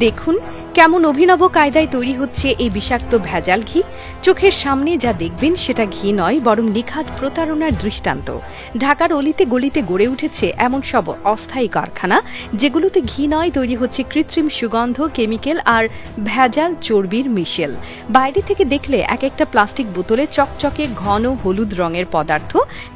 দেখুন কেমন অভিনব কায়দায় তৈরি হচ্ছে এই বিষাক্ত ভেজাল ঘি। চোখের সামনে যা দেখবেন সেটা ঘি নয়, বরং নিখাত প্রতারণার দৃষ্টান্ত। ঢাকার অলিতে গলিতে গড়ে উঠেছে এমন সব অস্থায়ী কারখানা যেগুলোতে ঘি নয়, তৈরি হচ্ছে কৃত্রিম সুগন্ধ, কেমিক্যাল আর ভেজাল চর্বির মিশেল। বাইরে থেকে দেখলে এক একটা প্লাস্টিক বোতলে চকচকে ঘন হলুদ রঙের পদার্থ,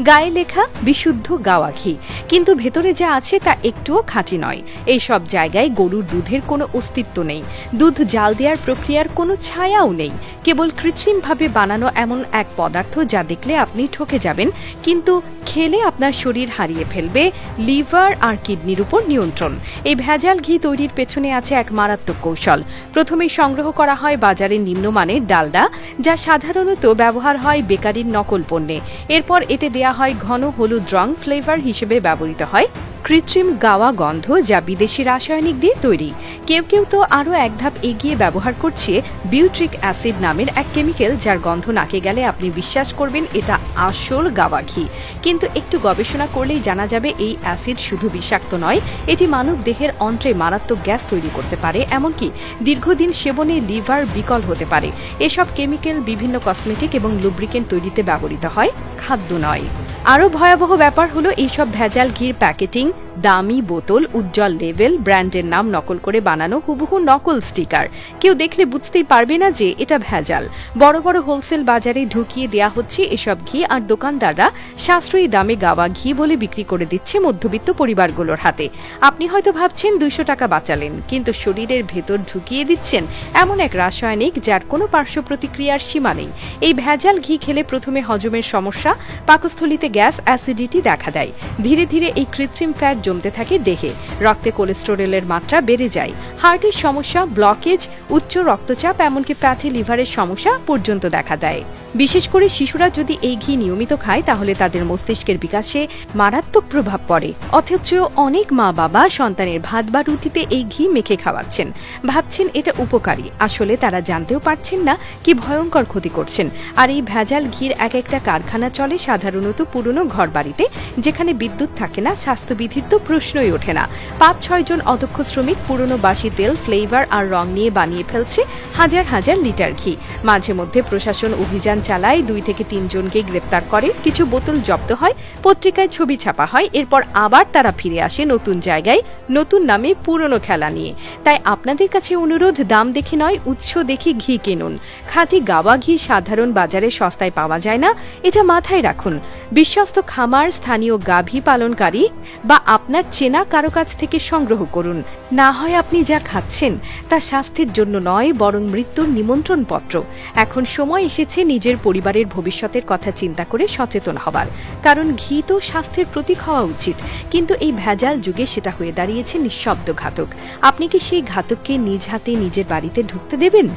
গায়ে লেখা বিশুদ্ধ গাওয়া ঘি, কিন্তু ভেতরে যা আছে তা একটুও খাঁটি নয়। এই সব জায়গায় গরুর দুধের কোনো অস্তিত্ব নেই, দুধ জাল দেওয়ার প্রক্রিয়ার কোনো ছায়াও নেই। কেবল কৃত্রিমভাবে বানানো এমন এক পদার্থ যা দেখলে আপনি ঠকে যাবেন, কিন্তু খেলে আপনার শরীর হারিয়ে ফেলবে লিভার আর কিডনির উপর নিয়ন্ত্রণ। এই ভেজাল ঘি তৈরির পেছনে আছে এক মারাত্মক কৌশল। প্রথমেই সংগ্রহ করা হয় বাজারের নিম্নমানের ডালডা, যা সাধারণত ব্যবহার হয় বেকারির নকল পণ্যে। এরপর এতে দেয়া হয় ঘন হলুদ রং, ফ্লেভার হিসেবে ব্যবহৃত হয় কৃত্রিম গাওয়া গন্ধ, যা বিদেশি রাসায়নিক দিয়ে তৈরি। কেউ কেউ তো আরও এক ধাপ এগিয়ে ব্যবহার করছে বিউট্রিক অ্যাসিড নামের এক কেমিক্যাল, যার গন্ধ নাকে গেলে আপনি বিশ্বাস করবেন এটা আসল গাওয়া ঘি। কিন্তু একটু গবেষণা করলেই জানা যাবে এই অ্যাসিড শুধু বিষাক্ত নয়, এটি মানব দেহের অন্ত্রে মারাত্মক গ্যাস তৈরি করতে পারে, এমনকি দীর্ঘদিন সেবনে লিভার বিকল হতে পারে। এসব কেমিক্যাল বিভিন্ন কসমেটিক এবং লুব্রিকেন্ট তৈরিতে ব্যবহৃত হয়, খাদ্য নয়। আরও ভয়াবহ ব্যাপার হলো এইসব ভেজাল ঘির প্যাকেটিং, দামি বোতল, উজ্জ্বল লেবেল, ব্র্যান্ডের নাম নকল করে বানানো হুবহু নকল স্টিকার। কেউ দেখলে বুঝতেই পারবে না যে এটা ভেজাল। বড় বড় হোলসেল বাজারে ঢুকিয়ে দেয়া হচ্ছে এসব ঘি, আর দোকানদাররা সাশ্রয়ী দামে গাওয়া ঘি বলে বিক্রি করে দিচ্ছে মধ্যবিত্ত পরিবারগুলোর হাতে। আপনি হয়তো ভাবছেন 200 টাকা বাঁচালেন, কিন্তু শরীরের ভেতর ঢুকিয়ে দিচ্ছেন এমন এক রাসায়নিক যার কোনো পার্শ্ব প্রতিক্রিয়ার সীমা নেই। এই ভেজাল ঘি খেলে প্রথমে হজমের সমস্যা, পাকস্থলিতে গ্যাস, অ্যাসিডিটি দেখা দেয়। ধীরে ধীরে এই কৃত্রিম ফ্যাট জমতে থাকে দেহে, রক্তে কোলেস্টেরলের মাত্রা বেড়ে যায়, হার্টের সমস্যা, ব্লকেজ, উচ্চ রক্তচাপ, এমনকি ফ্যাটি লিভারের সমস্যা পর্যন্ত দেখা দেয়। বিশেষ করে শিশুরা যদি এই ঘি নিয়মিত খায় তাহলে তাদের মস্তিষ্কের বিকাশে মারাত্মক প্রভাব পড়ে। অথচ অনেক মা বাবা সন্তানের ভাত বা রুটিতে এই ঘি মেখে খাওয়াচ্ছেন, ভাবছেন এটা উপকারী। আসলে তারা জানতেও পারছেন না কি ভয়ঙ্কর ক্ষতি করছেন। আর এই ভেজাল ঘির এক একটা কারখানা চলে সাধারণত পুরনো ঘর বাড়িতে, যেখানে বিদ্যুৎ থাকে না, স্বাস্থ্যবিধির তো প্রশ্নই ওঠে না। 5-6 জন অদক্ষ শ্রমিক পুরনো বাসি তেল, ফ্লেভার আর রং নিয়ে বানিয়ে ফেলছে হাজার হাজার লিটার ঘি। মাঝে মধ্যে প্রশাসন অভিযান চালায়, 2 থেকে 3 জনকে গ্রেপ্তার করে, কিছু বোতল জব্দ হয়, পত্রিকায় ছবি ছাপা হয়, এরপর আবার তারা ফিরে আসে নতুন জায়গায়, নতুন নামে, পুরনো খেলা নিয়ে। তাই আপনাদের কাছে অনুরোধ, দাম দেখে নয়, উৎস দেখে ঘি কিনুন। খাঁটি গাওয়া ঘি সাধারণ বাজারে সস্তায় পাওয়া যায় না, এটা মাথায় রাখুন। বিশ্বস্ত খামার, স্থানীয় গাভী পালনকারী বা আপনার চেনা কারো কাছ থেকে সংগ্রহ করুন। না হয় আপনি যা খাচ্ছেন তা স্বাস্থ্যের জন্য নয়, বরং মৃত্যুর নিমন্ত্রণ পত্র। এখন সময় এসেছে নিজের পরিবারের ভবিষ্যতের কথা চিন্তা করে সচেতন হবার, কারণ ঘি তো স্বাস্থ্যের প্রতীক হওয়া উচিত, কিন্তু এই ভেজাল যুগে সেটা হয়ে দাঁড়িয়েছে নিঃশব্দ ঘাতক। আপনি কি সেই ঘাতককে নিজ হাতে নিজের বাড়িতে ঢুকতে দেবেন?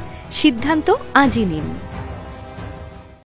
সিদ্ধান্ত আজই নিন।